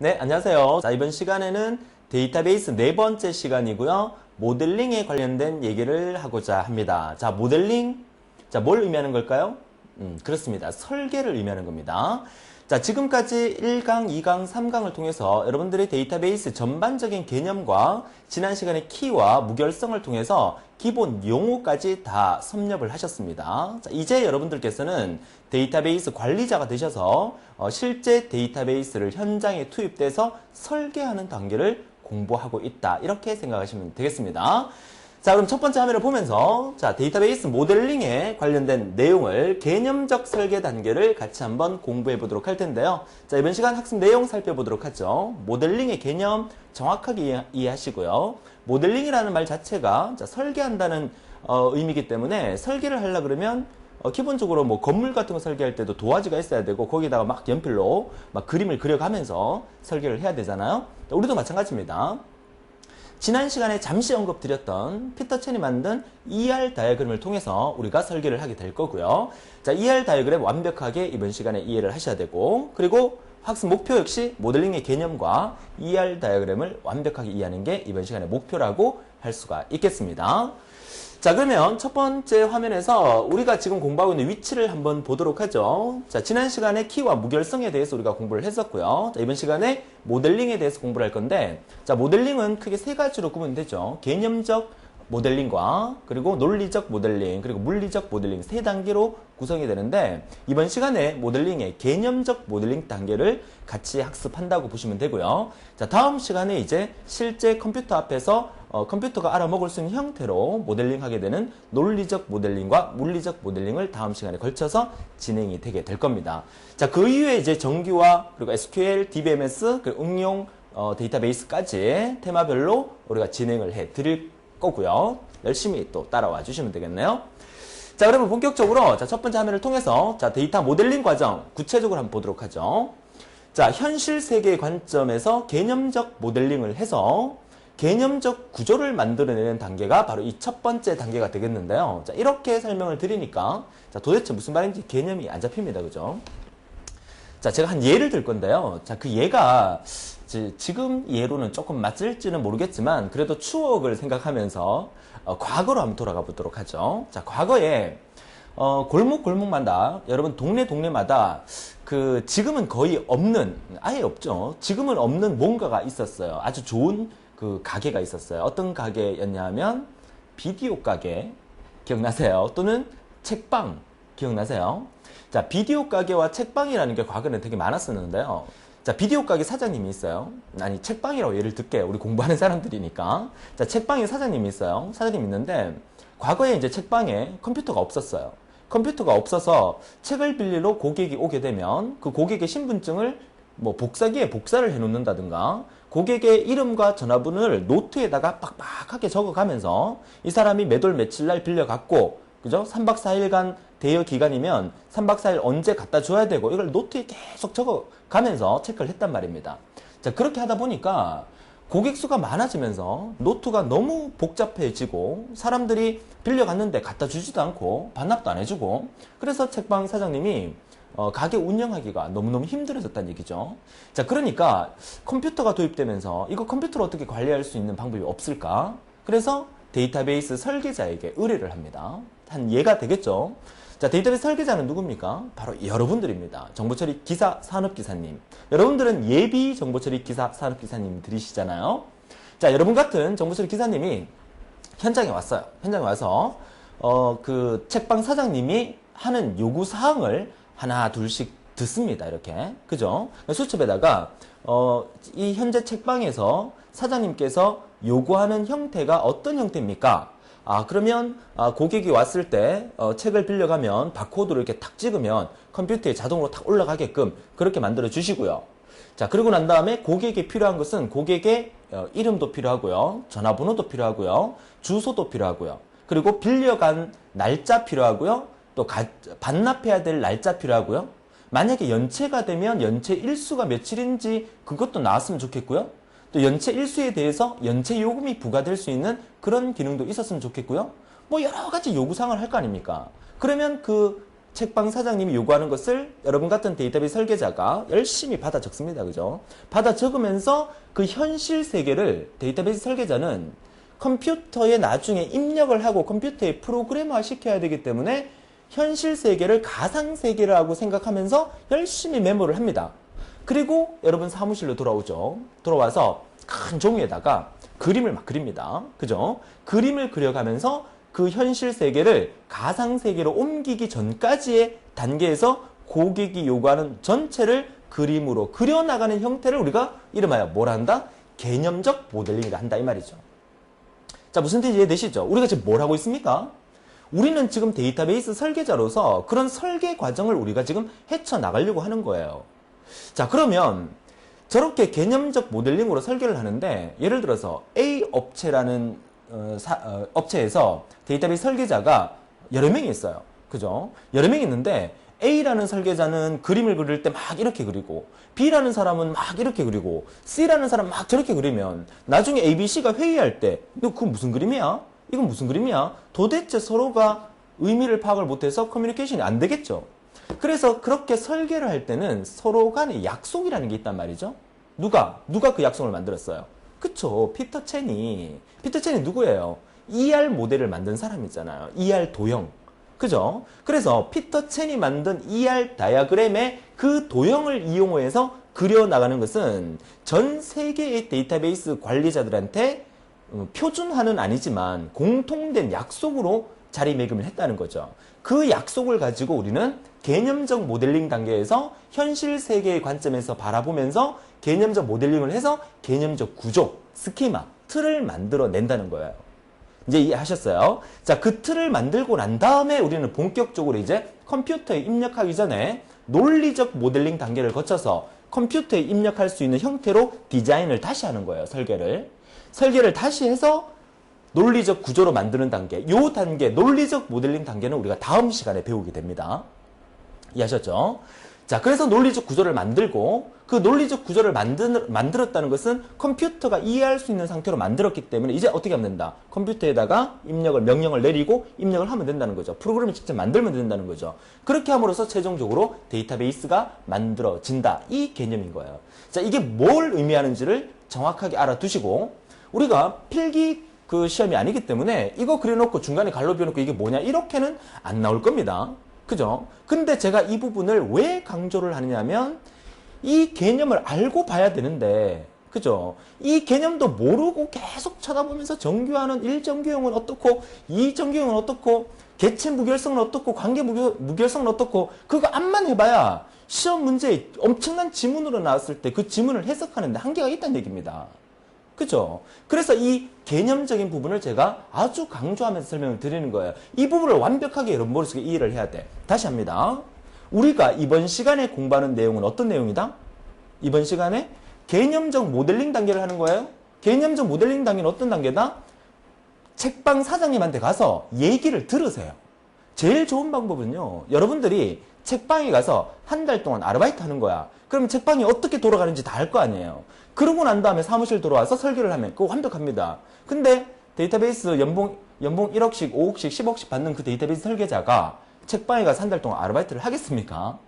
네, 안녕하세요. 자, 이번 시간에는 데이터베이스 네 번째 시간이고요. 모델링에 관련된 얘기를 하고자 합니다. 자, 모델링. 자, 뭘 의미하는 걸까요? 그렇습니다. 설계를 의미하는 겁니다. 자, 지금까지 1강, 2강, 3강을 통해서 여러분들이 데이터베이스 전반적인 개념과 지난 시간에 키와 무결성을 통해서 기본 용어까지 다 섭렵을 하셨습니다. 자, 이제 여러분들께서는 데이터베이스 관리자가 되셔서 실제 데이터베이스를 현장에 투입돼서 설계하는 단계를 공부하고 있다. 이렇게 생각하시면 되겠습니다. 자, 그럼 첫 번째 화면을 보면서 자, 데이터베이스 모델링에 관련된 내용을 개념적 설계 단계를 같이 한번 공부해 보도록 할 텐데요. 자, 이번 시간 학습 내용 살펴보도록 하죠. 모델링의 개념 정확하게 이해하시고요. 모델링이라는 말 자체가 자, 설계한다는 의미이기 때문에 설계를 하려 그러면 기본적으로 뭐 건물 같은 거 설계할 때도 도화지가 있어야 되고 거기다가 막 연필로 막 그림을 그려가면서 설계를 해야 되잖아요. 우리도 마찬가지입니다. 지난 시간에 잠시 언급드렸던 피터 첸이 만든 ER 다이어그램을 통해서 우리가 설계를 하게 될 거고요. 자, ER 다이어그램 완벽하게 이번 시간에 이해를 하셔야 되고, 그리고 학습 목표 역시 모델링의 개념과 ER 다이어그램을 완벽하게 이해하는 게 이번 시간의 목표라고 할 수가 있겠습니다. 자, 그러면 첫 번째 화면에서 우리가 지금 공부하고 있는 위치를 한번 보도록 하죠. 자, 지난 시간에 키와 무결성에 대해서 우리가 공부를 했었고요. 자, 이번 시간에 모델링에 대해서 공부를 할 건데, 자, 모델링은 크게 세 가지로 구분되죠. 개념적 모델링과 그리고 논리적 모델링 그리고 물리적 모델링 세 단계로 구성이 되는데, 이번 시간에 모델링의 개념적 모델링 단계를 같이 학습한다고 보시면 되고요. 자, 다음 시간에 이제 실제 컴퓨터 앞에서 컴퓨터가 알아먹을 수 있는 형태로 모델링하게 되는 논리적 모델링과 물리적 모델링을 다음 시간에 걸쳐서 진행이 되게 될 겁니다. 자, 그 이후에 이제 정규화 그리고 SQL, DBMS 그리고 응용 데이터베이스까지 테마별로 우리가 진행을 해 드릴 거고요. 열심히 또 따라와 주시면 되겠네요. 자, 그러면 본격적으로 자, 첫 번째 화면을 통해서 자, 데이터 모델링 과정 구체적으로 한번 보도록 하죠. 자, 현실 세계의 관점에서 개념적 모델링을 해서 개념적 구조를 만들어내는 단계가 바로 이 첫 번째 단계가 되겠는데요. 자, 이렇게 설명을 드리니까 자, 도대체 무슨 말인지 개념이 안 잡힙니다. 그죠? 자, 제가 한 예를 들 건데요. 자, 그 예가 지금 예로는 조금 맞을지는 모르겠지만 그래도 추억을 생각하면서 과거로 한번 돌아가 보도록 하죠. 자, 과거에 골목마다 여러분 동네마다 그 지금은 거의 없는 아예 없죠. 지금은 없는 뭔가가 있었어요. 아주 좋은 그 가게가 있었어요. 어떤 가게였냐 하면 비디오 가게 기억나세요? 또는 책방 기억나세요? 자, 비디오 가게와 책방이라는 게 과거에는 되게 많았었는데요. 자, 비디오 가게 사장님이 있어요. 아니, 책방이라고 예를 들게요. 우리 공부하는 사람들이니까. 자, 책방에 사장님이 있어요. 사장님이 있는데 과거에 이제 책방에 컴퓨터가 없었어요. 컴퓨터가 없어서 책을 빌리러 고객이 오게 되면 그 고객의 신분증을 뭐 복사기에 복사를 해 놓는다든가 고객의 이름과 전화번호를 노트에다가 빡빡하게 적어가면서 이 사람이 몇 월 며칠 날 빌려갔고, 그죠? 3박 4일간 대여 기간이면 3박 4일 언제 갖다 줘야 되고 이걸 노트에 계속 적어가면서 체크를 했단 말입니다. 자, 그렇게 하다 보니까 고객 수가 많아지면서 노트가 너무 복잡해지고 사람들이 빌려갔는데 갖다 주지도 않고 반납도 안 해주고, 그래서 책방 사장님이 가게 운영하기가 너무너무 힘들어졌다는 얘기죠. 자, 그러니까 컴퓨터가 도입되면서 이거 컴퓨터로 어떻게 관리할 수 있는 방법이 없을까? 그래서 데이터베이스 설계자에게 의뢰를 합니다. 한 예가 되겠죠. 자, 데이터베이스 설계자는 누굽니까? 바로 여러분들입니다. 정보처리 기사, 산업기사님. 여러분들은 예비 정보처리 기사, 산업기사님 들이시잖아요. 자, 여러분 같은 정보처리 기사님이 현장에 왔어요. 현장에 와서 그 책방 사장님이 하는 요구사항을 하나 둘씩 듣습니다. 이렇게. 그죠? 수첩에다가 이 현재 책방에서 사장님께서 요구하는 형태가 어떤 형태입니까? 아, 그러면 고객이 왔을 때 책을 빌려가면 바코드를 이렇게 탁 찍으면 컴퓨터에 자동으로 탁 올라가게끔 그렇게 만들어 주시고요. 자, 그리고 난 다음에 고객이 필요한 것은 고객의 이름도 필요하고요. 전화번호도 필요하고요. 주소도 필요하고요. 그리고 빌려간 날짜 필요하고요. 또 반납해야 될 날짜 필요하고요. 만약에 연체가 되면 연체 일수가 며칠인지 그것도 나왔으면 좋겠고요. 또 연체 일수에 대해서 연체 요금이 부과될 수 있는 그런 기능도 있었으면 좋겠고요. 뭐 여러 가지 요구사항을 할 거 아닙니까? 그러면 그 책방 사장님이 요구하는 것을 여러분 같은 데이터베이스 설계자가 열심히 받아 적습니다. 그죠? 받아 적으면서 그 현실 세계를 데이터베이스 설계자는 컴퓨터에 나중에 입력을 하고 컴퓨터에 프로그래머화 시켜야 되기 때문에 현실 세계를 가상 세계라고 생각하면서 열심히 메모를 합니다. 그리고 여러분 사무실로 돌아오죠. 돌아와서 큰 종이에다가 그림을 막 그립니다. 그죠? 그림을 그려가면서 그 현실 세계를 가상 세계로 옮기기 전까지의 단계에서 고객이 요구하는 전체를 그림으로 그려나가는 형태를 우리가 이름하여 뭘 한다? 개념적 모델링이라 한다 이 말이죠. 자, 무슨 뜻인지 이해되시죠? 우리가 지금 뭘 하고 있습니까? 우리는 지금 데이터베이스 설계자로서 그런 설계 과정을 우리가 지금 헤쳐나가려고 하는 거예요. 자, 그러면 저렇게 개념적 모델링으로 설계를 하는데 예를 들어서 A 업체라는 업체에서 데이터베이스 설계자가 여러 명이 있어요. 그죠? 여러 명이 있는데 A라는 설계자는 그림을 그릴 때 막 이렇게 그리고 B라는 사람은 막 이렇게 그리고 C라는 사람은 막 저렇게 그리면 나중에 A, B, C가 회의할 때 이거 그건 무슨 그림이야? 이건 무슨 그림이야? 도대체 서로가 의미를 파악을 못해서 커뮤니케이션이 안 되겠죠. 그래서 그렇게 설계를 할 때는 서로 간에 약속이라는 게 있단 말이죠. 누가 그 약속을 만들었어요? 그쵸. 피터 첸이 누구예요? ER 모델을 만든 사람이잖아요. ER 도형. 그죠? 그래서 피터 첸이 만든 ER 다이어그램의 그 도형을 이용해서 그려나가는 것은 전 세계의 데이터베이스 관리자들한테 표준화는 아니지만 공통된 약속으로 자리매김을 했다는 거죠. 그 약속을 가지고 우리는 개념적 모델링 단계에서 현실 세계의 관점에서 바라보면서 개념적 모델링을 해서 개념적 구조, 스키마, 틀을 만들어낸다는 거예요. 이제 이해하셨어요? 자, 그 틀을 만들고 난 다음에 우리는 본격적으로 이제 컴퓨터에 입력하기 전에 논리적 모델링 단계를 거쳐서 컴퓨터에 입력할 수 있는 형태로 디자인을 다시 하는 거예요. 설계를 다시 해서 논리적 구조로 만드는 단계. 요 단계, 논리적 모델링 단계는 우리가 다음 시간에 배우게 됩니다. 이해하셨죠? 자, 그래서 논리적 구조를 만들고 그 논리적 구조를 만들었다는 것은 컴퓨터가 이해할 수 있는 상태로 만들었기 때문에 이제 어떻게 하면 된다? 컴퓨터에다가 명령을 내리고 입력을 하면 된다는 거죠. 프로그램을 직접 만들면 된다는 거죠. 그렇게 함으로써 최종적으로 데이터베이스가 만들어진다. 이 개념인 거예요. 자, 이게 뭘 의미하는지를 정확하게 알아두시고 우리가 필기 그 시험이 아니기 때문에 이거 그려놓고 중간에 갈로 비워놓고 이게 뭐냐 이렇게는 안 나올 겁니다. 그죠? 근데 제가 이 부분을 왜 강조를 하느냐면 이 개념을 알고 봐야 되는데 그죠? 이 개념도 모르고 계속 쳐다보면서 정규하는 1정규형은 어떻고 2정규형은 어떻고 개체 무결성은 어떻고 관계 무결성은 어떻고 그거 암만 해봐야 시험 문제에 엄청난 지문으로 나왔을 때 그 지문을 해석하는데 한계가 있다는 얘기입니다. 그죠? 그래서 이 개념적인 부분을 제가 아주 강조하면서 설명을 드리는 거예요. 이 부분을 완벽하게 여러분 머릿속에 이해를 해야 돼. 다시 합니다. 우리가 이번 시간에 공부하는 내용은 어떤 내용이다? 이번 시간에 개념적 모델링 단계를 하는 거예요. 개념적 모델링 단계는 어떤 단계다? 책방 사장님한테 가서 얘기를 들으세요. 제일 좋은 방법은요. 여러분들이 책방에 가서 한 달 동안 아르바이트 하는 거야. 그러면 책방이 어떻게 돌아가는지 다 알 거 아니에요. 그러고 난 다음에 사무실 들어와서 설계를 하면 그거 완벽합니다. 근데 데이터베이스 연봉 1억씩, 5억씩, 10억씩 받는 그 데이터베이스 설계자가 책방에 가서 한 달 동안 아르바이트를 하겠습니까?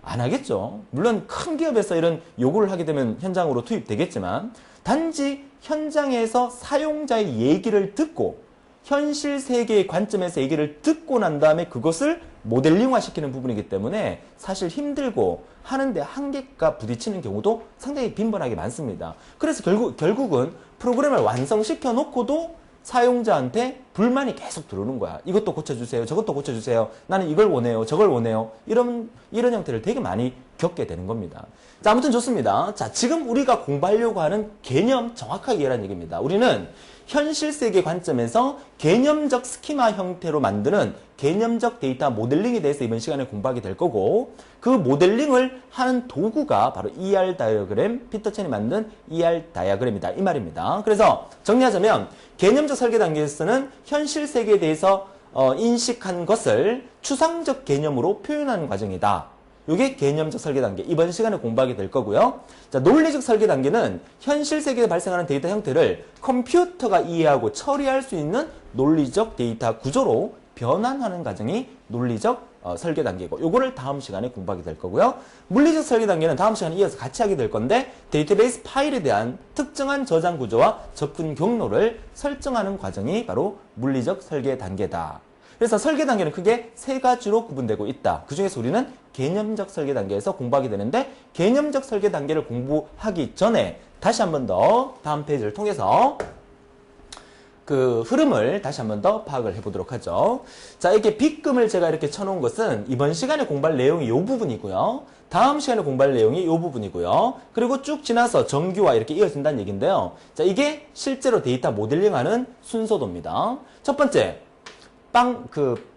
안 하겠죠. 물론 큰 기업에서 이런 요구를 하게 되면 현장으로 투입되겠지만 단지 현장에서 사용자의 얘기를 듣고 현실 세계의 관점에서 얘기를 듣고 난 다음에 그것을 모델링화 시키는 부분이기 때문에 사실 힘들고 하는데 한계가 부딪히는 경우도 상당히 빈번하게 많습니다. 그래서 결국은 프로그램을 완성시켜 놓고도 사용자한테 불만이 계속 들어오는 거야. 이것도 고쳐주세요. 저것도 고쳐주세요. 나는 이걸 원해요. 저걸 원해요. 이런 형태를 되게 많이 겪게 되는 겁니다. 자, 아무튼 좋습니다. 자, 지금 우리가 공부하려고 하는 개념 정확하게 이해하는 얘기입니다. 우리는 현실 세계 관점에서 개념적 스키마 형태로 만드는 개념적 데이터 모델링에 대해서 이번 시간에 공부하게 될 거고 그 모델링을 하는 도구가 바로 ER 다이어그램, 피터 첸이 만든 ER 다이어그램이다. 이 말입니다. 그래서 정리하자면 개념적 설계 단계에서는 현실 세계에 대해서 인식한 것을 추상적 개념으로 표현하는 과정이다. 이게 개념적 설계 단계. 이번 시간에 공부하게 될 거고요. 자, 논리적 설계 단계는 현실 세계에 발생하는 데이터 형태를 컴퓨터가 이해하고 처리할 수 있는 논리적 데이터 구조로 변환하는 과정이 논리적 설계 단계고, 요거를 다음 시간에 공부하게 될 거고요. 물리적 설계 단계는 다음 시간에 이어서 같이 하게 될 건데, 데이터베이스 파일에 대한 특정한 저장 구조와 접근 경로를 설정하는 과정이 바로 물리적 설계 단계다. 그래서 설계 단계는 크게 세 가지로 구분되고 있다. 그 중에서 우리는 개념적 설계 단계에서 공부하게 되는데, 개념적 설계 단계를 공부하기 전에 다시 한 번 더 다음 페이지를 통해서 그 흐름을 다시 한 번 더 파악을 해보도록 하죠. 자, 이렇게 빗금을 제가 이렇게 쳐놓은 것은 이번 시간에 공부할 내용이 이 부분이고요. 다음 시간에 공부할 내용이 이 부분이고요. 그리고 쭉 지나서 정규화 이렇게 이어진다는 얘기인데요. 자, 이게 실제로 데이터 모델링하는 순서도입니다. 첫 번째,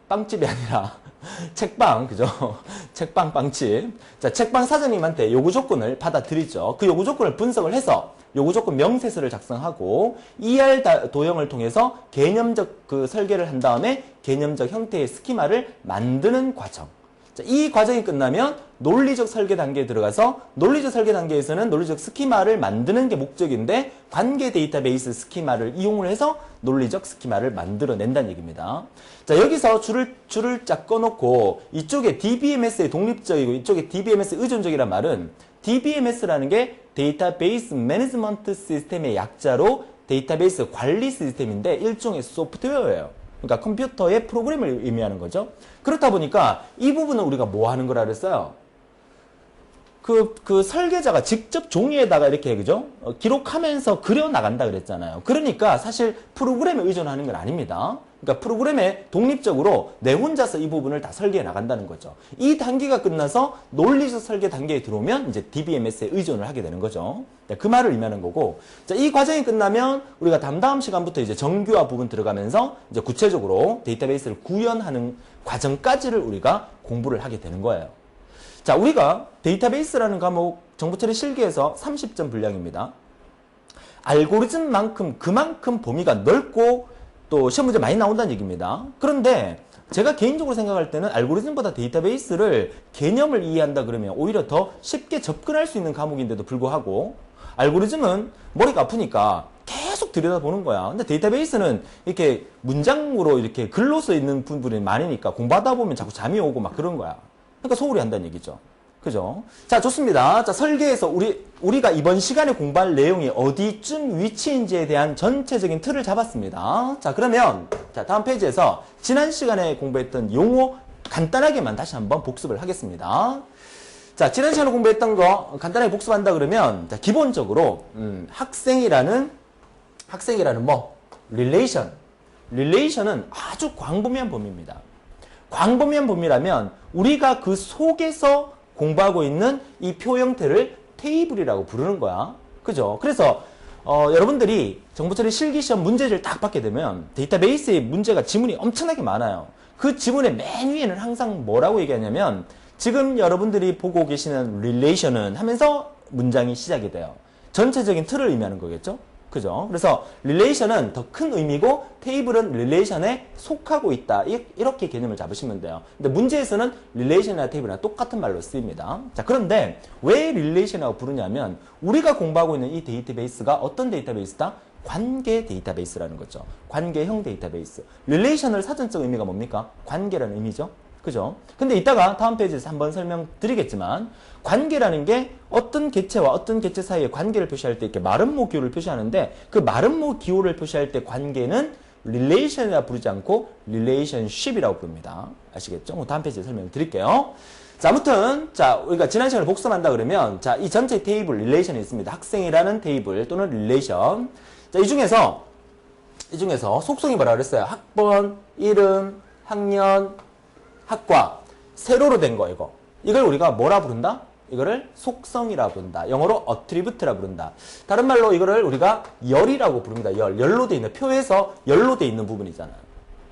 빵집이 아니라 책방, 그죠? 책방, 빵집. 자, 책방 사장님한테 요구 조건을 받아들이죠. 그 요구 조건을 분석을 해서 요구 조건 명세서를 작성하고 ER 도형을 통해서 개념적 그 설계를 한 다음에 개념적 형태의 스키마를 만드는 과정. 자, 이 과정이 끝나면 논리적 설계 단계에 들어가서 논리적 설계 단계에서는 논리적 스키마를 만드는 게 목적인데 관계 데이터베이스 스키마를 이용을 해서 논리적 스키마를 만들어낸다는 얘기입니다. 자, 여기서 줄을 쫙 꺼놓고 이쪽에 DBMS의 독립적이고 이쪽에 DBMS 의존적이란 말은 DBMS라는 게 데이터베이스 매니지먼트 시스템의 약자로 데이터베이스 관리 시스템인데 일종의 소프트웨어예요. 그러니까 컴퓨터의 프로그램을 의미하는 거죠. 그렇다 보니까 이 부분은 우리가 뭐 하는 거라 그랬어요? 그 설계자가 직접 종이에다가 이렇게, 그죠? 기록하면서 그려나간다 그랬잖아요. 그러니까 사실 프로그램에 의존하는 건 아닙니다. 그러니까 프로그램에 독립적으로 내 혼자서 이 부분을 다 설계해 나간다는 거죠. 이 단계가 끝나서 논리적 설계 단계에 들어오면 이제 DBMS에 의존을 하게 되는 거죠. 그 말을 의미하는 거고. 자, 이 과정이 끝나면 우리가 다음 시간부터 이제 정규화 부분 들어가면서 이제 구체적으로 데이터베이스를 구현하는 과정까지를 우리가 공부를 하게 되는 거예요. 자, 우리가 데이터베이스라는 과목 정보처리 실기에서 30점 분량입니다. 알고리즘만큼 그만큼 범위가 넓고 또 시험 문제 많이 나온다는 얘기입니다. 그런데 제가 개인적으로 생각할 때는 알고리즘보다 데이터베이스를 개념을 이해한다 그러면 오히려 더 쉽게 접근할 수 있는 과목인데도 불구하고 알고리즘은 머리가 아프니까 계속 들여다보는 거야. 근데 데이터베이스는 이렇게 문장으로 이렇게 글로 써 있는 부분이 많으니까 공부하다 보면 자꾸 잠이 오고 막 그런 거야. 그러니까 소홀히 한다는 얘기죠. 그죠? 자, 좋습니다. 자, 설계에서 우리가 이번 시간에 공부할 내용이 어디쯤 위치인지에 대한 전체적인 틀을 잡았습니다. 자, 그러면, 자, 다음 페이지에서 지난 시간에 공부했던 용어 간단하게만 다시 한번 복습을 하겠습니다. 자, 지난 시간에 공부했던 거 간단하게 복습한다 그러면, 자, 기본적으로, 학생이라는 뭐, 릴레이션은 아주 광범위한 범위입니다. 광범위한 범위라면 우리가 그 속에서 공부하고 있는 이 표 형태를 테이블이라고 부르는 거야. 그죠? 그래서 여러분들이 정보처리 실기시험 문제지를 딱 받게 되면 데이터베이스의 문제가 지문이 엄청나게 많아요. 그 지문의 맨 위에는 항상 뭐라고 얘기하냐면 지금 여러분들이 보고 계시는 릴레이션은 하면서 문장이 시작이 돼요. 전체적인 틀을 의미하는 거겠죠? 그죠? 그래서 릴레이션은 더 큰 의미고 테이블은 릴레이션에 속하고 있다. 이렇게 개념을 잡으시면 돼요. 근데 문제에서는 릴레이션이나 테이블이나 똑같은 말로 쓰입니다. 자, 그런데 왜 릴레이션이라고 부르냐면 우리가 공부하고 있는 이 데이터베이스가 어떤 데이터베이스다? 관계 데이터베이스라는 거죠. 관계형 데이터베이스. 릴레이션을 사전적 의미가 뭡니까? 관계라는 의미죠. 그죠? 근데 이따가 다음 페이지에서 한번 설명드리겠지만 관계라는 게 어떤 개체와 어떤 개체 사이의 관계를 표시할 때 이렇게 마름모 기호를 표시하는데 그 마름모 기호를 표시할 때 관계는 relation이라 부르지 않고 relationship이라고 부릅니다. 아시겠죠? 다음 페이지에 설명드릴게요. 자, 아무튼 자, 우리가 지난 시간에 복습한다 그러면 자, 이 전체 테이블 relation이 있습니다. 학생이라는 테이블 또는 relation. 자, 이 중에서 속성이 뭐라 그랬어요? 학번, 이름, 학년, 학과 세로로 된 거 이거. 이걸 우리가 뭐라 부른다? 이거를 속성이라 부른다. 영어로 attribute라 부른다. 다른 말로 이거를 우리가 열이라고 부릅니다. 열로 돼 있는 표에서 열로 돼 있는 부분이잖아요.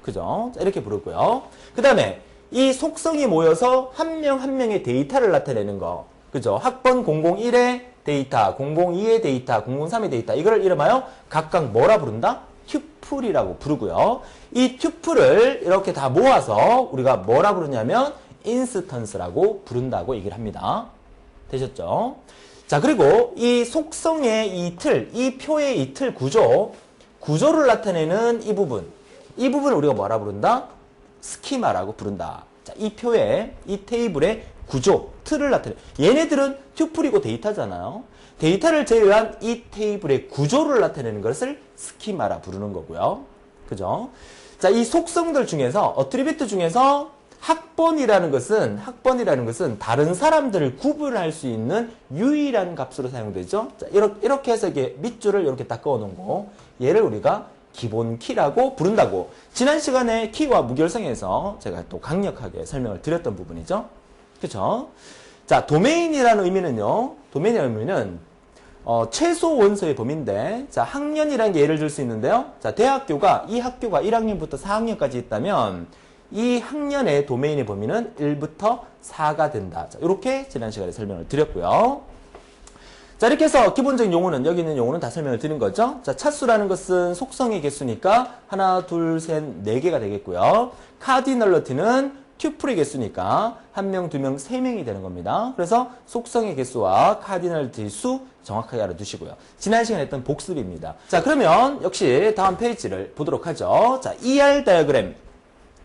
그죠? 자, 이렇게 부르고요. 그 다음에 이 속성이 모여서 한 명 한 명의 데이터를 나타내는 거. 그죠? 학번 001의 데이터, 002의 데이터, 003의 데이터. 이거를 이름하여 각각 뭐라 부른다? 튜플이라고 부르고요. 이 튜플을 이렇게 다 모아서 우리가 뭐라 부르냐면 인스턴스라고 부른다고 얘기를 합니다. 되셨죠? 자, 그리고 이 속성의 이 틀, 이 표의 이 틀 구조를 나타내는 이 부분 우리가 뭐라 부른다? 스키마라고 부른다. 자, 이 표에, 이 테이블의 구조, 틀을 나타내. 얘네들은 튜플이고 데이터잖아요. 데이터를 제외한 이 테이블의 구조를 나타내는 것을 스키마라 부르는 거고요. 그죠? 자, 이 속성들 중에서, 어트리뷰트 중에서 학번이라는 것은 다른 사람들을 구분할 수 있는 유일한 값으로 사용되죠. 자, 이렇게 해서 이게 밑줄을 이렇게 딱 그어 놓은 거. 얘를 우리가 기본 키라고 부른다고. 지난 시간에 키와 무결성에서 제가 또 강력하게 설명을 드렸던 부분이죠. 그쵸? 자, 도메인이라는 의미는요. 도메인이라는 의미는 최소 원소의 범위인데, 자, 학년이라는 게 예를 들 수 있는데요. 자, 대학교가, 이 학교가 1학년부터 4학년까지 있다면, 이 학년의 도메인의 범위는 1부터 4가 된다. 자, 이렇게 지난 시간에 설명을 드렸고요. 자, 이렇게 해서 기본적인 용어는, 여기 있는 용어는 다 설명을 드린 거죠. 자, 차수라는 것은 속성의 개수니까, 하나, 둘, 셋, 네 개가 되겠고요. 카디널러티는 튜플의 개수니까, 한 명, 두 명, 세 명이 되는 겁니다. 그래서 속성의 개수와 카디널티 수 정확하게 알아두시고요. 지난 시간에 했던 복습입니다. 자, 그러면 역시 다음 페이지를 보도록 하죠. 자, ER 다이어그램.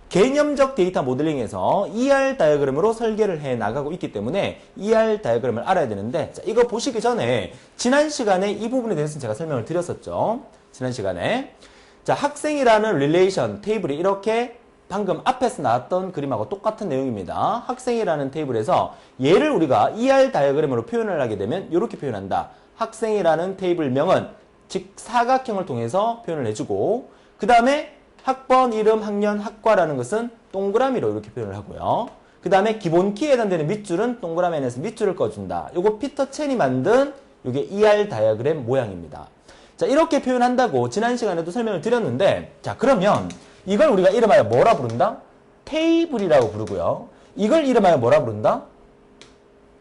개념적 데이터 모델링에서 ER 다이어그램으로 설계를 해 나가고 있기 때문에 ER 다이어그램을 알아야 되는데, 자, 이거 보시기 전에 지난 시간에 이 부분에 대해서는 제가 설명을 드렸었죠. 지난 시간에. 자, 학생이라는 릴레이션 테이블이 이렇게 방금 앞에서 나왔던 그림하고 똑같은 내용입니다. 학생이라는 테이블에서 얘를 우리가 ER 다이어그램으로 표현을 하게 되면 이렇게 표현한다. 학생이라는 테이블명은 즉 사각형을 통해서 표현을 해주고, 그 다음에 학번, 이름, 학년, 학과라는 것은 동그라미로 이렇게 표현을 하고요. 그 다음에 기본 키에 해당되는 밑줄은 동그라미 안에서 밑줄을 꺼준다. 요거 피터 첸이 만든 요게 ER 다이어그램 모양입니다. 자, 이렇게 표현한다고 지난 시간에도 설명을 드렸는데, 자, 그러면 이걸 우리가 이름하여 뭐라 부른다? 테이블이라고 부르고요. 이걸 이름하여 뭐라 부른다?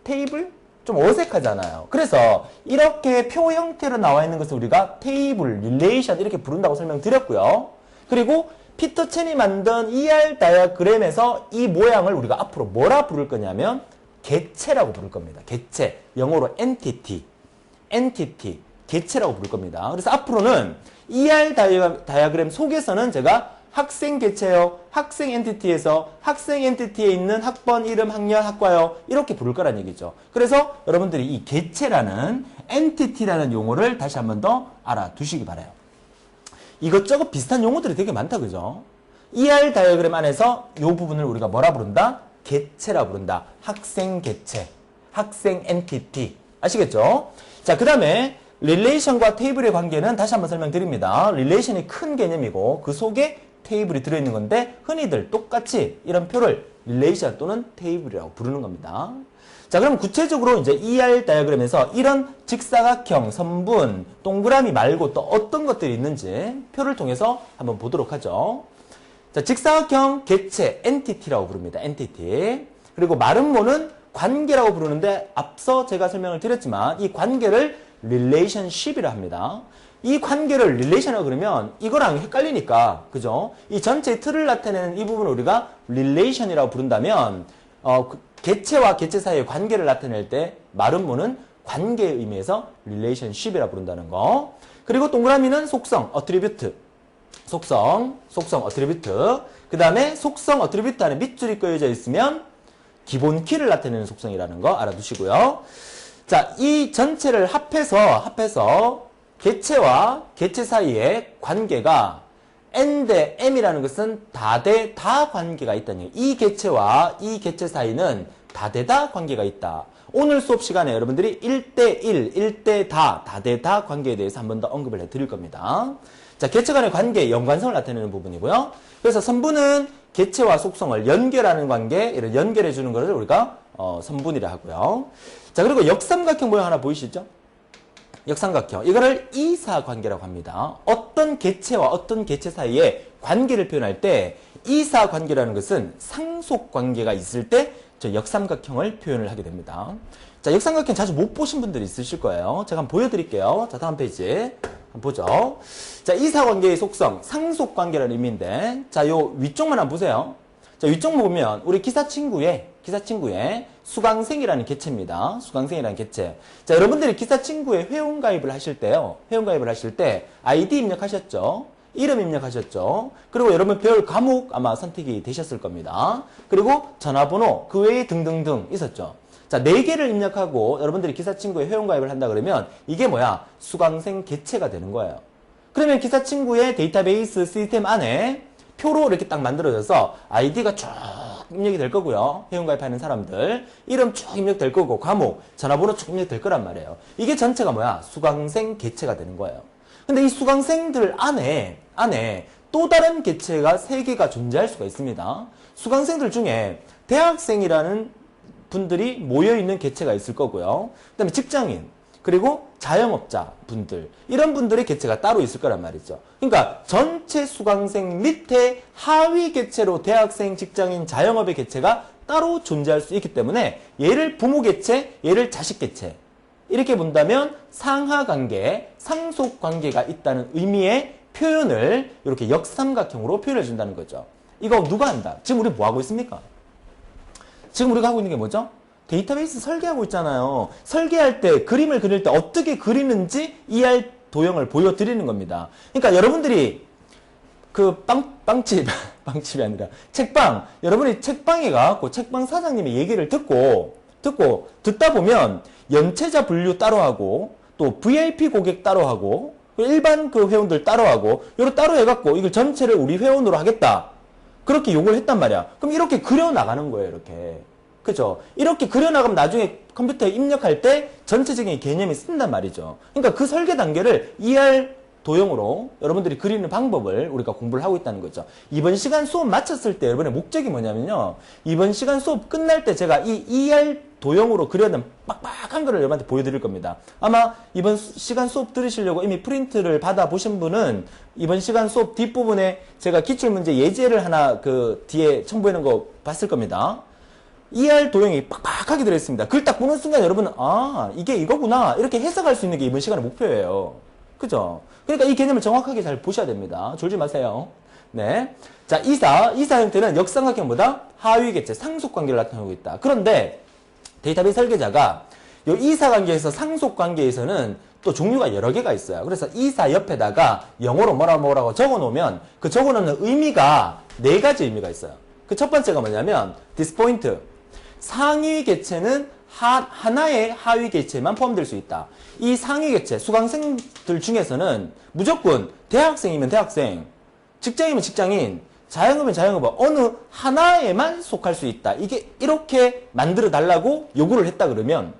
테이블? 좀 어색하잖아요. 그래서 이렇게 표 형태로 나와 있는 것을 우리가 테이블, 릴레이션 이렇게 부른다고 설명드렸고요. 그리고 피터 첸이 만든 ER 다이어그램에서 이 모양을 우리가 앞으로 뭐라 부를 거냐면 개체라고 부를 겁니다. 개체. 영어로 entity. 개체라고 부를 겁니다. 그래서 앞으로는 ER 다이어그램 속에서는 제가 학생 개체요, 학생 엔티티에서 학생 엔티티에 있는 학번, 이름, 학년, 학과요 이렇게 부를 거란 얘기죠. 그래서 여러분들이 이 개체라는 엔티티라는 용어를 다시 한 번 더 알아두시기 바라요. 이것저것 비슷한 용어들이 되게 많다, 그죠? ER 다이어그램 안에서 이 부분을 우리가 뭐라 부른다? 개체라 부른다. 학생 개체, 학생 엔티티. 아시겠죠? 자, 그 다음에 릴레이션과 테이블의 관계는 다시 한번 설명드립니다. 릴레이션이 큰 개념이고 그 속에 테이블이 들어있는 건데 흔히들 똑같이 이런 표를 릴레이션 또는 테이블이라고 부르는 겁니다. 자, 그럼 구체적으로 이제 ER 다이어그램에서 이런 직사각형, 선분, 동그라미 말고 또 어떤 것들이 있는지 표를 통해서 한번 보도록 하죠. 자, 직사각형, 개체, 엔티티라고 부릅니다. 엔티티. 그리고 마름모는 관계라고 부르는데 앞서 제가 설명을 드렸지만 이 관계를 릴레이션십이라 합니다. 이 관계를 릴레이션이라고 그러면 이거랑 헷갈리니까, 그죠? 이 전체 틀을 나타내는 이 부분을 우리가 릴레이션이라고 부른다면 개체와 개체 사이의 관계를 나타낼 때 마름모는 관계의 의미에서 릴레이션십이라 부른다는 거. 그리고 동그라미는 속성, 어트리뷰트. 속성, 어트리뷰트. 그 다음에 속성, 어트리뷰트 안에 밑줄이 그어져 있으면 기본 키를 나타내는 속성이라는 거 알아두시고요. 자, 이 전체를 합해서 개체와 개체 사이의 관계가 n 대 m이라는 것은 다 대 다 관계가 있다는 얘기예요. 이 개체와 이 개체 사이는 다 대 다 관계가 있다. 오늘 수업 시간에 여러분들이 1대1, 1대 다 대 다 관계에 대해서 한 번 더 언급을 해드릴 겁니다. 자, 개체 간의 관계, 연관성을 나타내는 부분이고요. 그래서 선분은 개체와 속성을 연결하는 관계, 이런 연결해주는 것을 우리가 선분이라 하고요. 자, 그리고 역삼각형 모양 하나 보이시죠? 역삼각형. 이거를 이사관계라고 합니다. 어떤 개체와 어떤 개체 사이에 관계를 표현할 때 이사관계라는 것은 상속관계가 있을 때 저 역삼각형을 표현을 하게 됩니다. 자, 역삼각형 자주 못 보신 분들이 있으실 거예요. 제가 한번 보여드릴게요. 자, 다음 페이지 한번 보죠. 자, 이사관계의 속성, 상속관계라는 의미인데, 자, 요 위쪽만 한번 보세요. 자, 위쪽 보면 우리 기사 친구의 수강생이라는 개체입니다. 수강생이라는 개체. 자, 여러분들이 기사 친구에 회원가입을 하실 때요. 회원가입을 하실 때 아이디 입력하셨죠? 이름 입력하셨죠. 그리고 여러분 배울 과목 아마 선택이 되셨을 겁니다. 그리고 전화번호, 그 외에 등등등 있었죠. 자, 4개를 입력하고 여러분들이 기사친구에 회원가입을 한다 그러면 이게 뭐야? 수강생 개체가 되는 거예요. 그러면 기사친구의 데이터베이스 시스템 안에 표로 이렇게 딱 만들어져서 아이디가 쭉 입력이 될 거고요. 회원가입하는 사람들 이름 쭉 입력될 거고 과목, 전화번호 쭉 입력될 거란 말이에요. 이게 전체가 뭐야? 수강생 개체가 되는 거예요. 근데 이 수강생들 안에 또 다른 개체가 3개가 존재할 수가 있습니다. 수강생들 중에 대학생이라는 분들이 모여있는 개체가 있을 거고요. 그 다음에 직장인, 그리고 자영업자 분들, 이런 분들의 개체가 따로 있을 거란 말이죠. 그러니까 전체 수강생 밑에 하위 개체로 대학생, 직장인, 자영업의 개체가 따로 존재할 수 있기 때문에 얘를 부모 개체, 얘를 자식 개체, 이렇게 본다면 상하관계, 상속관계가 있다는 의미의 표현을 이렇게 역삼각형으로 표현해 준다는 거죠. 이거 누가 한다? 지금 우리 뭐 하고 있습니까? 지금 우리가 하고 있는 게 뭐죠? 데이터베이스 설계하고 있잖아요. 설계할 때, 그림을 그릴 때 어떻게 그리는지 ER 도형을 보여드리는 겁니다. 그러니까 여러분들이 그 빵집이 아니라 책방, 여러분이 책방에 가고 책방 사장님의 얘기를 듣다 보면 연체자 분류 따로 하고 또 VIP 고객 따로 하고 일반 그 회원들 따로 하고 요로 따로 해갖고 이걸 전체를 우리 회원으로 하겠다. 그렇게 요구를 했단 말이야. 그럼 이렇게 그려나가는 거예요. 이렇게. 그죠? 이렇게 그려나가면 나중에 컴퓨터에 입력할 때 전체적인 개념이 쓴단 말이죠. 그러니까 그 설계 단계를 ER 도형으로 여러분들이 그리는 방법을 우리가 공부를 하고 있다는 거죠. 이번 시간 수업 마쳤을 때 여러분의 목적이 뭐냐면요. 이번 시간 수업 끝날 때 제가 이 ER 도형으로 그려는 빡빡한 거를 여러분한테 보여드릴 겁니다. 아마 이번 시간 수업 들으시려고 이미 프린트를 받아보신 분은 이번 시간 수업 뒷부분에 제가 기출문제 예제를 하나 그 뒤에 첨부해놓은 거 봤을 겁니다. ER 도형이 빡빡하게 들어있습니다. 그걸 딱 보는 순간 여러분은 아 이게 이거구나 이렇게 해석할 수 있는 게 이번 시간의 목표예요. 그죠? 그러니까 이 개념을 정확하게 잘 보셔야 됩니다. 졸지 마세요. 네. 자, 이사 형태는 역삼각형보다 하위 개체, 상속관계를 나타내고 있다. 그런데 데이터베이스 설계자가 이 이사 관계에서 상속 관계에서는 또 종류가 여러 개가 있어요. 그래서 이사 옆에다가 영어로 뭐라고 적어 놓으면 그 적어 놓는 의미가 4가지 의미가 있어요. 그 첫 번째가 뭐냐면 디스포인트. 상위 개체는 하나의 하위 개체만 포함될 수 있다. 이 상위 개체, 수강생들 중에서는 무조건 대학생이면 대학생, 직장이면 직장인, 자영업이면 자영업, 어느 하나에만 속할 수 있다. 이게 이렇게 만들어 달라고 요구를 했다 그러면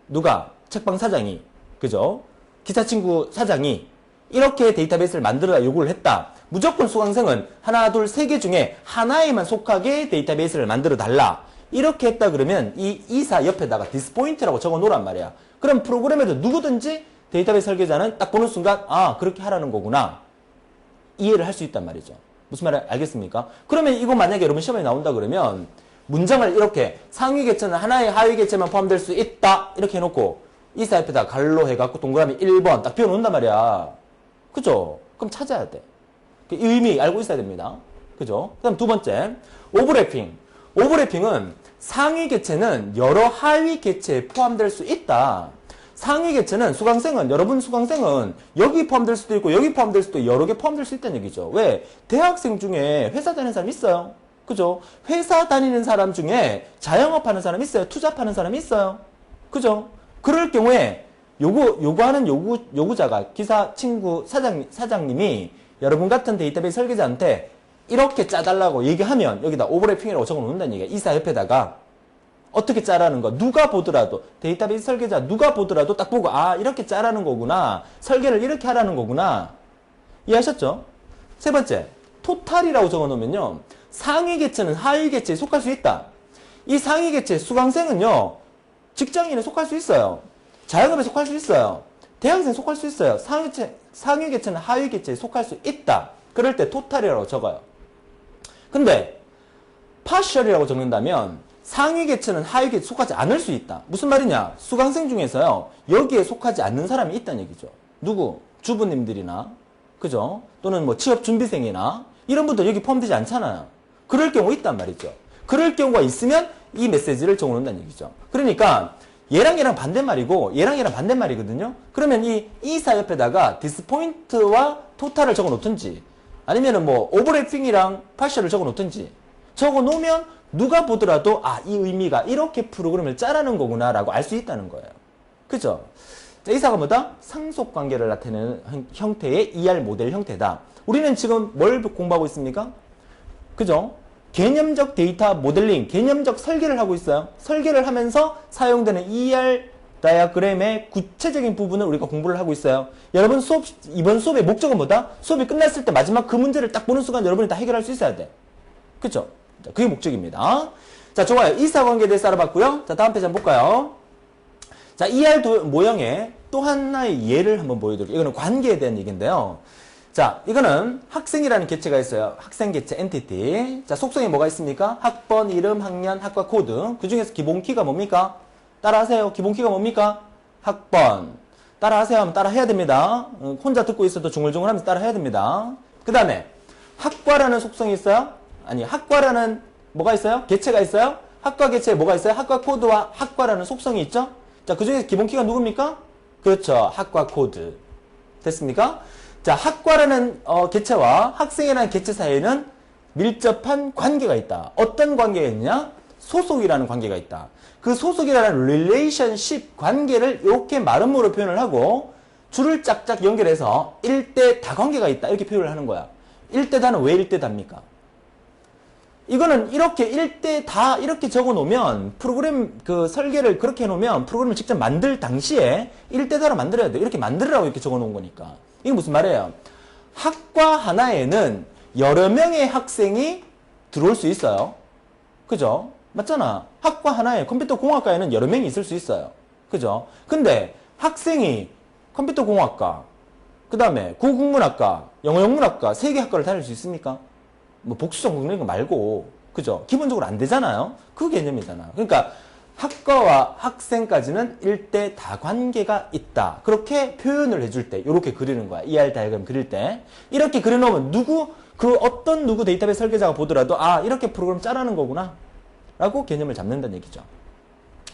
누가? 책방 사장이, 그죠? 기사친구 사장이 이렇게 데이터베이스를 만들어 요구를 했다. 무조건 수강생은 하나, 둘, 3개 중에 하나에만 속하게 데이터베이스를 만들어 달라. 이렇게 했다 그러면 이 이사 옆에다가 디스포인트라고 적어 놓으란 말이야. 그럼 프로그램에도 누구든지 데이터베이스 설계자는 딱 보는 순간 아 그렇게 하라는 거구나 이해를 할 수 있단 말이죠. 무슨 말인지 알겠습니까? 그러면 이거 만약에 여러분 시험에 나온다 그러면 문장을 이렇게 상위 개체는 하나의 하위 개체만 포함될 수 있다 이렇게 해놓고 이사 옆에다 갈로 해갖고 동그라미 1번 딱 비워놓는단 말이야. 그죠? 그럼 찾아야 돼. 그 의미 알고 있어야 됩니다. 그죠? 그 다음 두 번째 오버래핑. 오버래핑은 상위 개체는 여러 하위 개체에 포함될 수 있다. 상위 개체는 여러분 수강생은 여기 포함될 수도 있고 여기 포함될 수도 있고 여러 개 포함될 수 있다는 얘기죠. 왜? 대학생 중에 회사 다니는 사람 있어요. 그죠? 회사 다니는 사람 중에 자영업하는 사람 있어요. 투잡하는 사람 있어요. 그죠? 그럴 경우에 요구하는 요구자가 기사 친구 사장님이 여러분 같은 데이터베이스 설계자한테 이렇게 짜달라고 얘기하면 여기다 오버래핑이라고 적어 놓는다는 얘기야. 이사 옆에다가 어떻게 짜라는 거 누가 보더라도 데이터베이스 설계자 누가 보더라도 딱 보고 아 이렇게 짜라는 거구나. 설계를 이렇게 하라는 거구나. 이해하셨죠? 세 번째 토탈이라고 적어 놓으면요. 상위 개체는 하위 개체에 속할 수 있다. 이 상위 개체 수강생은요. 직장인에 속할 수 있어요. 자영업에 속할 수 있어요. 대학생에 속할 수 있어요. 상위 개체는 하위 개체에 속할 수 있다. 그럴 때 토탈이라고 적어요. 근데 partial이라고 적는다면 상위 개체는 하위 개체에 속하지 않을 수 있다. 무슨 말이냐? 수강생 중에서요. 여기에 속하지 않는 사람이 있다는 얘기죠. 누구? 주부님들이나 그죠? 또는 뭐 취업준비생이나 이런 분들 여기 포함되지 않잖아요. 그럴 경우 있단 말이죠. 그럴 경우가 있으면 이 메시지를 적어놓는다는 얘기죠. 그러니까 얘랑 반대말이고 얘랑 반대말이거든요. 그러면 이 이사 옆에다가 disappoint와 total을 적어 놓든지 아니면은 뭐 overlapping이랑 partial을 적어 놓든지 적어 놓으면 누가 보더라도 아, 이 의미가 이렇게 프로그램을 짜라는 거구나 라고 알 수 있다는 거예요. 그죠? 자, 이사가 뭐다? 상속관계를 나타내는 형태의 ER 모델 형태다. 우리는 지금 뭘 공부하고 있습니까? 그죠? 개념적 데이터 모델링, 개념적 설계를 하고 있어요. 설계를 하면서 사용되는 ER 다이어그램의 구체적인 부분을 우리가 공부를 하고 있어요. 여러분 이번 수업의 목적은 뭐다? 수업이 끝났을 때 마지막 그 문제를 딱 보는 순간 여러분이 다 해결할 수 있어야 돼. 그쵸? 자, 그게 목적입니다. 자, 좋아요. 이사관계에 대해서 알아봤고요. 자, 다음 페이지 한번 볼까요? 자, ER 모형의 또 하나의 예를 한번 보여드릴게요. 이거는 관계에 대한 얘기인데요. 자, 이거는 학생이라는 개체가 있어요. 학생 개체 엔티티. 자, 속성이 뭐가 있습니까? 학번, 이름, 학년, 학과 코드. 그 중에서 기본키가 뭡니까? 따라하세요. 기본키가 뭡니까? 학번. 따라하세요 하면 따라해야 됩니다. 혼자 듣고 있어도 중얼중얼 하면서 따라해야 됩니다. 그 다음에 학과라는 속성이 있어요? 아니, 학과라는 뭐가 있어요? 개체가 있어요? 학과 개체에 뭐가 있어요? 학과 코드와 학과라는 속성이 있죠? 자, 그 중에서 기본키가 누굽니까? 그렇죠. 학과 코드. 됐습니까? 자, 학과라는 개체와 학생이라는 개체 사이에는 밀접한 관계가 있다. 어떤 관계가 있냐? 소속이라는 관계가 있다. 그 소속이라는 relationship 관계를 이렇게 말음으로 표현을 하고 줄을 짝짝 연결해서 일대 다관계가 있다. 이렇게 표현을 하는 거야. 일대다는 왜 일대다입니까? 이거는 이렇게 일대 다 이렇게 적어 놓으면 프로그램 그 설계를 그렇게 해 놓으면 프로그램을 직접 만들 당시에 일대다로 만들어야 돼. 이렇게 만들으라고 이렇게 적어 놓은 거니까. 이게 무슨 말이에요? 학과 하나에는 여러 명의 학생이 들어올 수 있어요. 그죠? 맞잖아. 학과 하나에 컴퓨터 공학과에는 여러 명이 있을 수 있어요. 그죠? 근데 학생이 컴퓨터 공학과, 그 다음에 국문학과, 영어영문학과, 세 개 학과를 다닐 수 있습니까? 뭐 복수적 이런 거 말고, 그죠? 기본적으로 안 되잖아요. 그 개념이잖아. 그러니까 학과와 학생까지는 일대 다관계가 있다. 그렇게 표현을 해줄 때 이렇게 그리는 거야. ER 다이어그램 그릴 때 이렇게 그려놓으면 그 어떤 누구 데이터베이스 설계자가 보더라도 아, 이렇게 프로그램 짜라는 거구나 라고 개념을 잡는다는 얘기죠.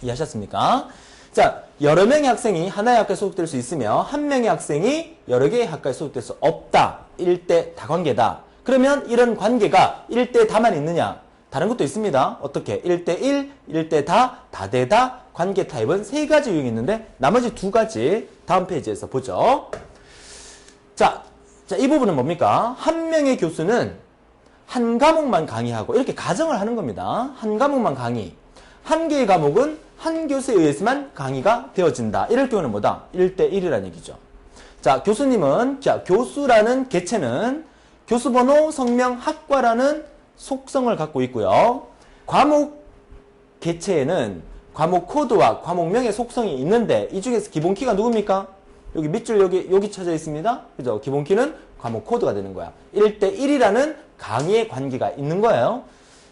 이해하셨습니까? 자, 여러 명의 학생이 하나의 학과에 소속될 수 있으며 한 명의 학생이 여러 개의 학과에 소속될 수 없다. 일대 다관계다. 그러면 이런 관계가 일대 다만 있느냐? 다른 것도 있습니다. 어떻게? 1대1, 1대 다, 다대다 관계 타입은 세 가지 유형이 있는데 나머지 두 가지 다음 페이지에서 보죠. 자, 이 부분은 뭡니까? 한 명의 교수는 한 과목만 강의하고 이렇게 가정을 하는 겁니다. 한 과목만 강의. 한 개의 과목은 한 교수에 의해서만 강의가 되어진다. 이럴 경우는 뭐다? 1대1이라는 얘기죠. 자, 교수님은, 자, 교수라는 개체는 교수번호, 성명, 학과라는 속성을 갖고 있고요. 과목 개체에는 과목 코드와 과목명의 속성이 있는데 이 중에서 기본키가 누굽니까? 여기 밑줄 여기 쳐져 있습니다. 그죠? 기본키는 과목 코드가 되는 거야. 1대1이라는 강의의 관계가 있는 거예요.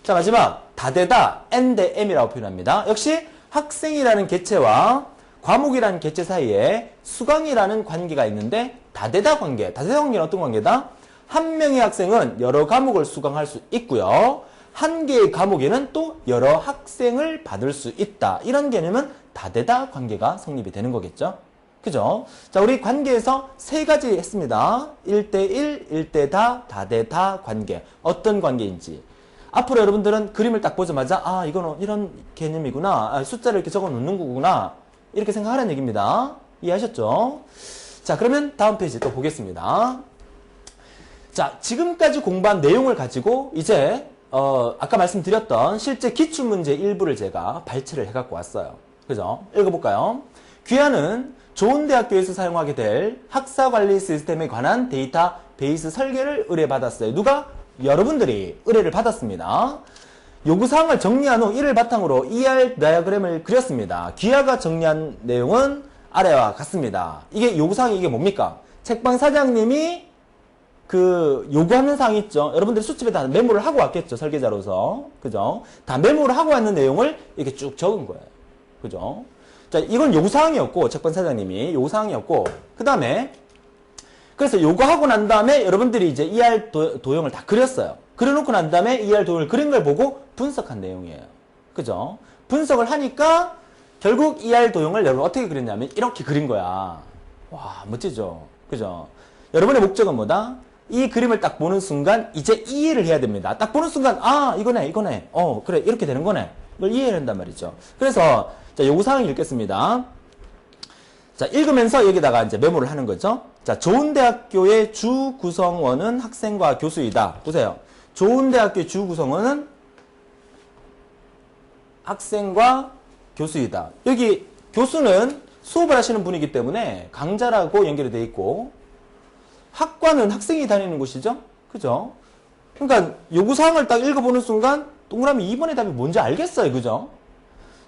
자, 마지막 다대다 N-M이라고 표현합니다. 역시 학생이라는 개체와 과목이라는 개체 사이에 수강이라는 관계가 있는데 다대다 관계. 다대다 관계는 어떤 관계다? 한 명의 학생은 여러 과목을 수강할 수 있고요. 한 개의 과목에는 또 여러 학생을 받을 수 있다. 이런 개념은 다대다 관계가 성립이 되는 거겠죠. 그죠? 자, 우리 관계에서 세 가지 했습니다. 1대1, 1대 다, 다대다 관계. 어떤 관계인지. 앞으로 여러분들은 그림을 딱 보자마자 아, 이거는 이런 개념이구나. 아, 숫자를 이렇게 적어 놓는 거구나. 이렇게 생각하라는 얘기입니다. 이해하셨죠? 자, 그러면 다음 페이지 또 보겠습니다. 자, 지금까지 공부한 내용을 가지고 이제 아까 말씀드렸던 실제 기출문제 일부를 제가 발췌를 해갖고 왔어요. 그죠? 읽어볼까요? 귀하는 좋은 대학교에서 사용하게 될 학사관리 시스템에 관한 데이터베이스 설계를 의뢰받았어요. 누가? 여러분들이 의뢰를 받았습니다. 요구사항을 정리한 후 이를 바탕으로 ER 다이어그램을 그렸습니다. 귀하가 정리한 내용은 아래와 같습니다. 이게 요구사항이 이게 뭡니까? 책방 사장님이 그 요구하는 사항이 있죠. 여러분들이 수첩에 다 메모를 하고 왔겠죠. 설계자로서. 그죠? 다 메모를 하고 왔는 내용을 이렇게 쭉 적은 거예요. 그죠? 자, 이건 요구사항이었고, 책방 사장님이 요구사항이었고, 그 다음에 그래서 요구하고 난 다음에 여러분들이 이제 ER 도형을 다 그렸어요. 그려놓고 난 다음에 ER 도형을 그린 걸 보고 분석한 내용이에요. 그죠? 분석을 하니까 결국 ER 도형을 여러분 어떻게 그렸냐면 이렇게 그린 거야. 와, 멋지죠? 그죠? 여러분의 목적은 뭐다? 이 그림을 딱 보는 순간 이제 이해를 해야 됩니다. 딱 보는 순간 아, 이거네. 그래, 이렇게 되는 거네. 이걸 이해를 한단 말이죠. 그래서 자, 요구사항을 읽겠습니다. 자, 읽으면서 여기다가 이제 메모를 하는 거죠. 자, 좋은 대학교의 주 구성원은 학생과 교수이다. 보세요. 좋은 대학교의 주 구성원은 학생과 교수이다. 여기 교수는 수업을 하시는 분이기 때문에 강자라고 연결이 되어 있고, 학과는 학생이 다니는 곳이죠. 그죠? 그러니까 요구사항을 딱 읽어보는 순간 동그라미 2번의 답이 뭔지 알겠어요. 그죠?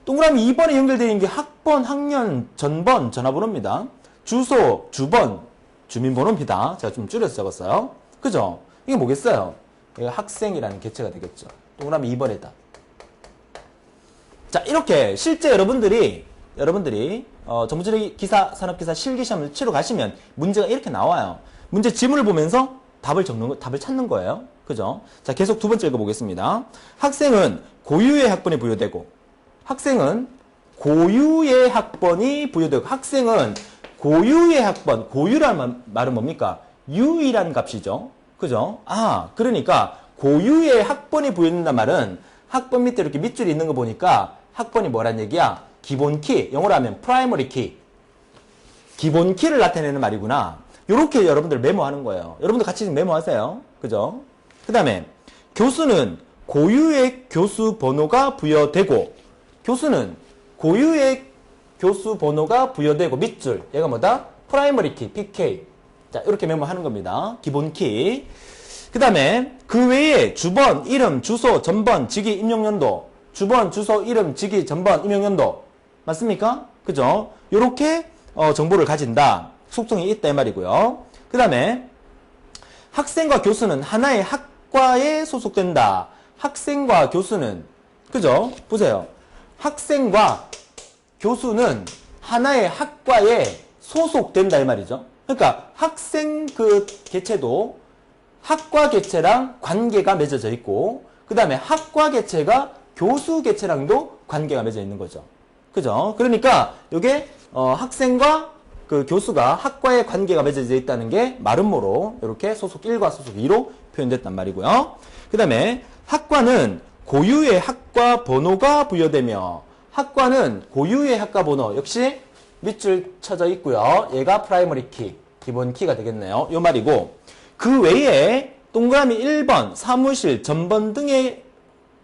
동그라미 2번에 연결되어 있는 게 학번, 학년, 전번, 전화번호입니다. 주소, 주번, 주민번호입니다. 제가 좀 줄여서 적었어요. 그죠? 이게 뭐겠어요? 이게 학생이라는 개체가 되겠죠. 동그라미 2번의 답. 자, 이렇게 실제 여러분들이 정보처리 기사, 산업기사 실기시험을 치러 가시면 문제가 이렇게 나와요. 문제 지문을 보면서 답을 찾는 거예요. 그죠? 자, 계속 두 번째 읽어보겠습니다. 학생은 고유의 학번이 부여되고, 학생은 고유의 학번이 부여되고, 학생은 고유의 학번, 고유라는 말은 뭡니까? 유이라는 값이죠. 그죠? 아, 그러니까 고유의 학번이 부여된다는 말은 학번 밑에 이렇게 밑줄이 있는 거 보니까 학번이 뭐란 얘기야? 기본 키, 영어로 하면 프라이머리 키. 기본 키를 나타내는 말이구나. 요렇게 여러분들 메모하는 거예요. 여러분들 같이 메모하세요. 그죠? 그 다음에 교수는 고유의 교수 번호가 부여되고, 교수는 고유의 교수 번호가 부여되고, 밑줄, 얘가 뭐다? 프라이머리 키, PK. 자, 이렇게 메모하는 겁니다. 기본 키. 그 다음에 그 외에 주번, 이름, 주소, 전번, 직위, 임용연도. 주번, 주소, 이름, 직위, 전번, 임용연도. 맞습니까? 그죠? 요렇게 정보를 가진다. 속성이 있다 이 말이고요. 그 다음에 학생과 교수는 하나의 학과에 소속된다. 학생과 교수는, 그죠? 보세요. 학생과 교수는 하나의 학과에 소속된다 이 말이죠. 그러니까 학생 그 개체도 학과 개체랑 관계가 맺어져 있고, 그 다음에 학과 개체가 교수 개체랑도 관계가 맺어 있는 거죠. 그죠? 그러니까 이게 학생과 그 교수가 학과의 관계가 맺어져 있다는 게 마름모로 이렇게 소속 1과 소속 2로 표현됐단 말이고요. 그 다음에 학과는 고유의 학과 번호가 부여되며, 학과는 고유의 학과 번호 역시 밑줄 쳐져 있고요. 얘가 프라이머리 키, 기본 키가 되겠네요. 요 말이고, 그 외에 동그라미 1번 사무실, 전번 등에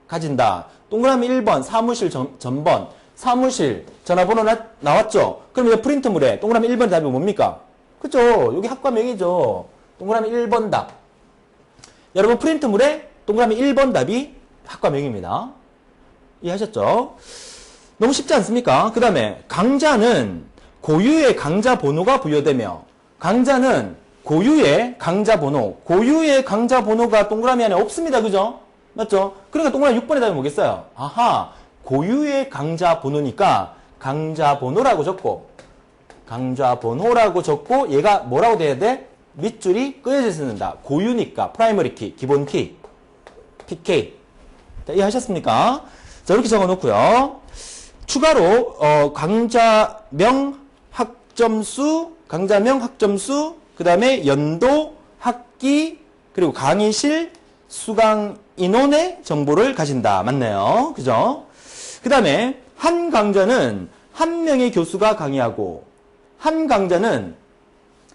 가진다. 동그라미 1번 사무실, 전번, 사무실, 전화번호 나왔죠? 그럼 이제 프린트물에 동그라미 1번 답이 뭡니까? 그죠? 여기 학과명이죠. 동그라미 1번 답. 여러분 프린트물에 동그라미 1번 답이 학과명입니다. 이해하셨죠? 너무 쉽지 않습니까? 그 다음에 강자는 고유의 강자 번호가 부여되며, 강자는 고유의 강자 번호, 고유의 강자 번호가 동그라미 안에 없습니다. 그죠? 맞죠? 그러니까 동그라미 6번에 답이 뭐겠어요? 아하, 고유의 강자 번호니까 강자 번호라고 적고, 강자 번호라고 적고, 얘가 뭐라고 돼야 돼? 밑줄이 끄여져 있는다. 고유니까 프라이머리 키, 기본 키, PK. 자, 이해하셨습니까? 자, 이렇게 적어 놓고요. 추가로 강자명 학점수, 강자명 학점수, 그 다음에 연도, 학기, 그리고 강의실, 수강 인원의 정보를 가진다. 맞네요. 그죠? 그 다음에 한 강좌는 한 명의 교수가 강의하고, 한 강좌는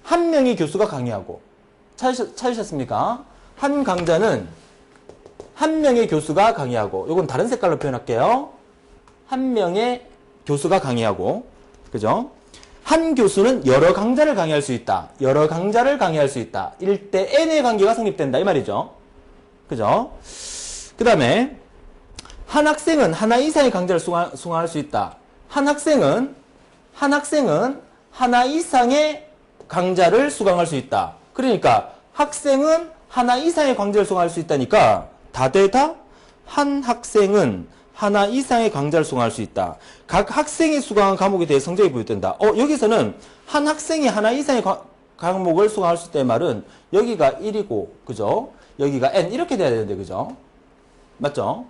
한 명의 교수가 강의하고. 찾으셨습니까? 한 강좌는 한 명의 교수가 강의하고, 요건 다른 색깔로 표현할게요. 한 명의 교수가 강의하고, 그죠? 한 교수는 여러 강좌를 강의할 수 있다. 여러 강좌를 강의할 수 있다. 1대 N의 관계가 성립된다. 이 말이죠. 그죠? 그 다음에 한 학생은 하나 이상의 강좌를 수강할 수 있다. 한 학생은 하나 이상의 강좌를 수강할 수 있다. 그러니까 학생은 하나 이상의 강좌를 수강할 수 있다니까 다되다 한 학생은 하나 이상의 강좌를 수강할 수 있다. 각 학생이 수강한 과목에 대해 성적이 부여된다. 여기서는 한 학생이 하나 이상의 과목을 수강할 수 있다는 말은 여기가 1이고, 그죠? 여기가 N 이렇게 돼야 되는데, 그죠? 맞죠?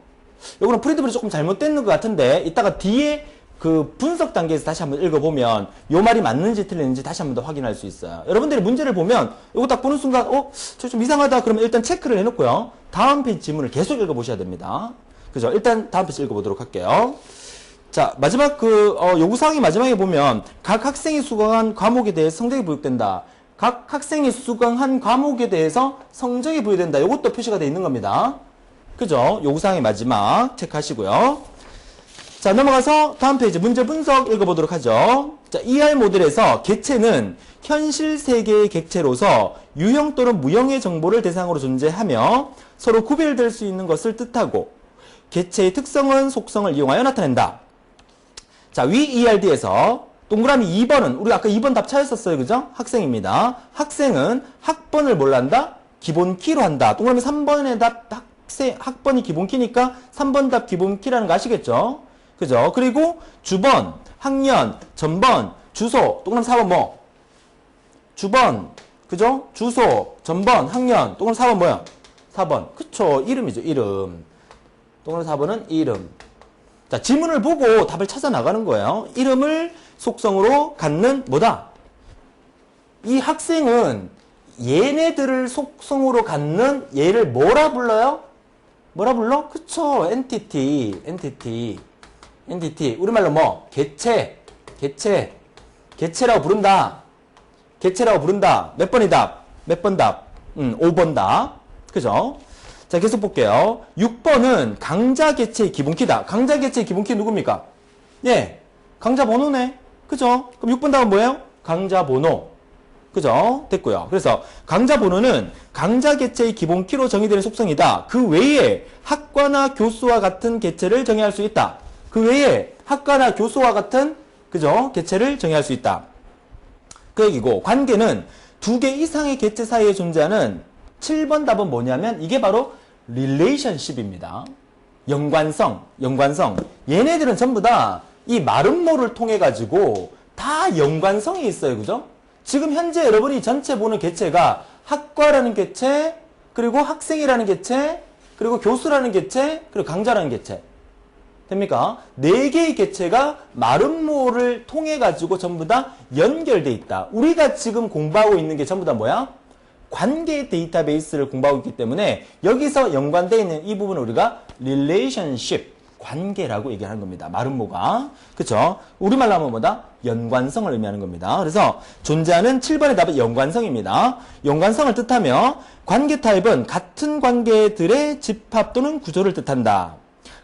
요거는 프린트물이 조금 잘못된 것 같은데 이따가 뒤에 그 분석 단계에서 다시 한번 읽어보면 요 말이 맞는지 틀리는지 다시 한번 더 확인할 수 있어요. 여러분들이 문제를 보면 이거 딱 보는 순간 저 좀 이상하다 그러면 일단 체크를 해놓고요. 다음 페이지 지문을 계속 읽어보셔야 됩니다. 그죠? 일단 다음 페이지 읽어보도록 할게요. 자, 마지막 요구사항이 마지막에 보면 각 학생이 수강한 과목에 대해 성적이 부여된다. 각 학생이 수강한 과목에 대해서 성적이 부여된다. 이것도 표시가 되어 있는 겁니다. 그죠? 요구사항의 마지막 체크하시고요. 자, 넘어가서 다음 페이지 문제 분석 읽어보도록 하죠. 자, ER 모델에서 객체는 현실 세계의 객체로서 유형 또는 무형의 정보를 대상으로 존재하며 서로 구별될 수 있는 것을 뜻하고 객체의 특성은 속성을 이용하여 나타낸다. 자, 위 ERD에서 동그라미 2번은 우리가 아까 2번 답 찾았었어요. 그죠? 학생입니다. 학생은 학번을 뭘로 한다? 기본 키로 한다. 동그라미 3번의 답 학번이 기본 키니까 3번 답 기본 키라는 거 아시겠죠? 그죠? 그리고 주번, 학년, 전번, 주소, 동그라미 4번 뭐? 주번, 그죠? 주소, 전번, 학년, 동그라미 4번 뭐야? 4번. 그쵸? 이름이죠, 이름. 동그라미 4번은 이름. 자, 지문을 보고 답을 찾아 나가는 거예요. 이름을 속성으로 갖는 뭐다? 이 학생은 얘네들을 속성으로 갖는 얘를 뭐라 불러요? 뭐라 불러? 그쵸? 엔티티. 우리말로 뭐? 개체라고 부른다. 몇 번이 답? 몇 번 답? 5번 답. 그죠? 자, 계속 볼게요. 6번은 강자 개체의 기본키다. 강자 개체의 기본키 누굽니까? 예. 강자 번호네. 그죠? 그럼 6번 답은 뭐예요? 강자 번호. 그죠? 됐고요. 그래서 강자 번호는 강자 개체의 기본키로 정의되는 속성이다. 그 외에 학과나 교수와 같은 개체를 정의할 수 있다. 그 외에 학과나 교수와 같은 그죠? 개체를 정의할 수 있다. 그 얘기고 관계는 두 개 이상의 개체 사이에 존재하는 7번 답은 뭐냐면 이게 바로 relationship입니다. 연관성. 얘네들은 전부 다 이 마름모를 통해 가지고 다 연관성이 있어요. 그죠? 지금 현재 여러분이 전체 보는 개체가 학과라는 개체, 그리고 학생이라는 개체, 그리고 교수라는 개체, 그리고 강자라는 개체. 됩니까? 4개의 개체가 마름모를 통해 가지고 전부 다 연결돼 있다. 우리가 지금 공부하고 있는 게 전부 다 뭐야? 관계 데이터베이스를 공부하고 있기 때문에 여기서 연관되어 있는 이 부분을 우리가 relationship, 관계라고 얘기하는 겁니다. 마름모가. 그쵸? 우리말로 하면 뭐다? 연관성을 의미하는 겁니다. 그래서 존재하는 7번의 답은 연관성입니다. 연관성을 뜻하며 관계 타입은 같은 관계들의 집합 또는 구조를 뜻한다.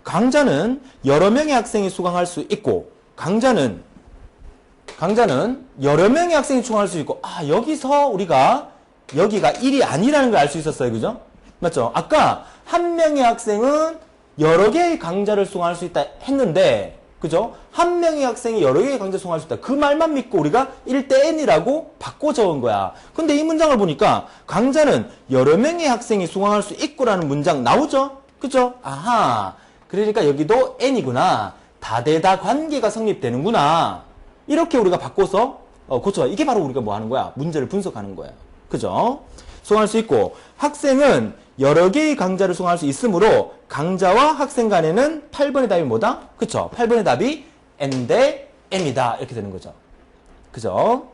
강좌는 여러 명의 학생이 수강할 수 있고 강좌는 여러 명의 학생이 수강할 수 있고 여기서 우리가 여기가 1이 아니라는 걸 알 수 있었어요. 그죠? 맞죠? 아까 한 명의 학생은 여러 개의 강좌를 수강할 수 있다 했는데 그죠? 한 명의 학생이 여러 개의 강좌를 수강할 수 있다. 그 말만 믿고 우리가 1대 n이라고 바꿔 적은 거야. 근데 이 문장을 보니까 강좌는 여러 명의 학생이 수강할 수 있고라는 문장 나오죠? 그죠? 아하. 그러니까 여기도 n이구나. 다대다 관계가 성립되는구나. 이렇게 우리가 바꿔서 고쳐. 이게 바로 우리가 뭐 하는 거야? 문제를 분석하는 거야. 그죠? 수강할 수 있고 학생은 여러 개의 강좌를 수강할 수 있으므로 강좌와 학생 간에는 8번의 답이 뭐다? 그쵸? 8번의 답이 n 대 m이다. 이렇게 되는 거죠. 그죠?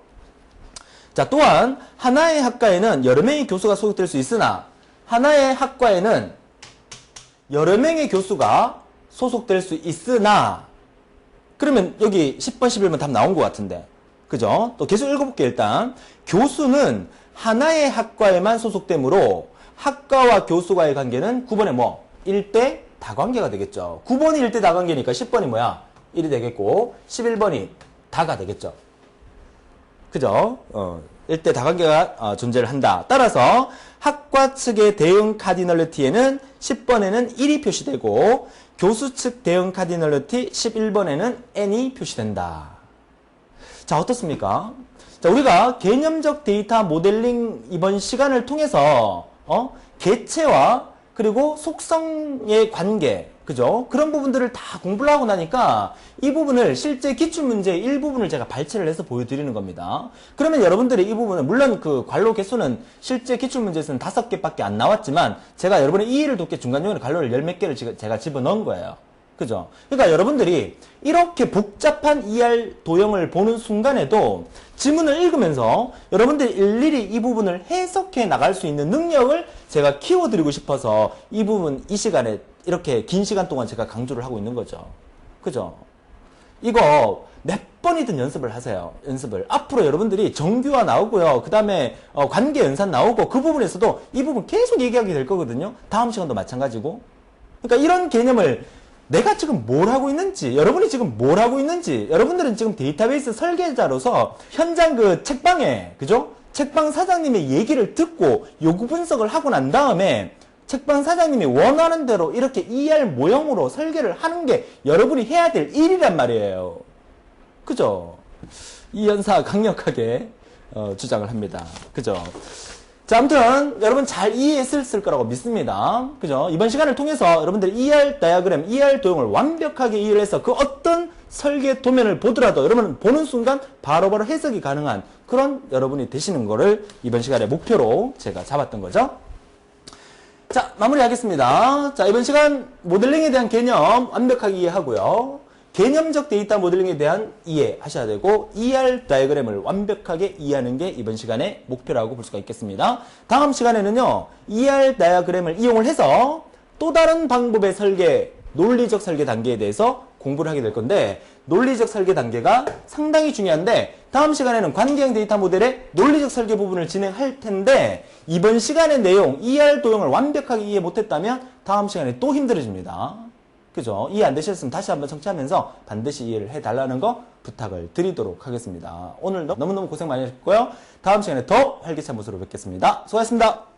자, 또한 하나의 학과에는 여러 명의 교수가 소속될 수 있으나 하나의 학과에는 여러 명의 교수가 소속될 수 있으나 그러면 여기 10번, 11번 답 나온 것 같은데 그죠? 또 계속 읽어볼게요. 일단 교수는 하나의 학과에만 소속되므로 학과와 교수와의 관계는 9번에 뭐? 1대 다관계가 되겠죠. 9번이 1대 다관계니까 10번이 뭐야? 1이 되겠고 11번이 다가 되겠죠. 그죠? 1대 다관계가 존재를 한다. 따라서 학과 측의 대응 카디널리티에는 10번에는 1이 표시되고 교수 측 대응 카디널리티 11번에는 n이 표시된다. 자, 어떻습니까? 자, 우리가 개념적 데이터 모델링 이번 시간을 통해서 개체와 그리고 속성의 관계, 그죠? 그런 부분들을 다 공부를 하고 나니까 이 부분을 실제 기출문제의 일부분을 제가 발췌를 해서 보여드리는 겁니다. 그러면 여러분들이 이 부분은 물론 그 괄호 개수는 실제 기출문제에서는 5개밖에 안 나왔지만 제가 여러분의 이해를 돕게 중간중간에 괄호를 10몇 개를 제가 집어넣은 거예요. 그죠? 그러니까 여러분들이 이렇게 복잡한 ER 도형을 보는 순간에도 지문을 읽으면서 여러분들이 일일이 이 부분을 해석해 나갈 수 있는 능력을 제가 키워드리고 싶어서 이 부분, 이 시간에 이렇게 긴 시간 동안 제가 강조를 하고 있는 거죠. 그죠? 이거 몇 번이든 연습을 하세요. 연습을. 앞으로 여러분들이 정규화 나오고요. 그 다음에 관계 연산 나오고 그 부분에서도 이 부분 계속 얘기하게 될 거거든요. 다음 시간도 마찬가지고. 그러니까 이런 개념을 내가 지금 뭘 하고 있는지, 여러분이 지금 뭘 하고 있는지, 여러분들은 지금 데이터베이스 설계자로서 현장 그 책방에, 그죠? 책방 사장님의 얘기를 듣고 요구 분석을 하고 난 다음에 책방 사장님이 원하는 대로 이렇게 ER 모형으로 설계를 하는 게 여러분이 해야 될 일이란 말이에요. 그죠? 이 연사 강력하게 주장을 합니다. 그죠? 자, 아무튼 여러분 잘 이해했을 거라고 믿습니다. 그죠? 이번 시간을 통해서 여러분들이 ER 다이어그램, ER 도형을 완벽하게 이해를 해서 그 어떤 설계 도면을 보더라도 여러분은 보는 순간 바로바로 해석이 가능한 그런 여러분이 되시는 거를 이번 시간에 목표로 제가 잡았던 거죠. 자, 마무리하겠습니다. 자, 이번 시간 모델링에 대한 개념 완벽하게 이해하고요. 개념적 데이터 모델링에 대한 이해하셔야 되고 ER 다이어그램을 완벽하게 이해하는 게 이번 시간의 목표라고 볼 수가 있겠습니다. 다음 시간에는요. ER 다이어그램을 이용을 해서 또 다른 방법의 설계, 논리적 설계 단계에 대해서 공부를 하게 될 건데 논리적 설계 단계가 상당히 중요한데 다음 시간에는 관계형 데이터 모델의 논리적 설계 부분을 진행할 텐데 이번 시간의 내용, ER 도형을 완벽하게 이해 못했다면 다음 시간에 또 힘들어집니다. 그죠? 이해 안 되셨으면 다시 한번 청취하면서 반드시 이해를 해달라는 거 부탁을 드리도록 하겠습니다. 오늘 너무너무 고생 많이 하셨고요. 다음 시간에 더 활기찬 모습으로 뵙겠습니다. 수고하셨습니다.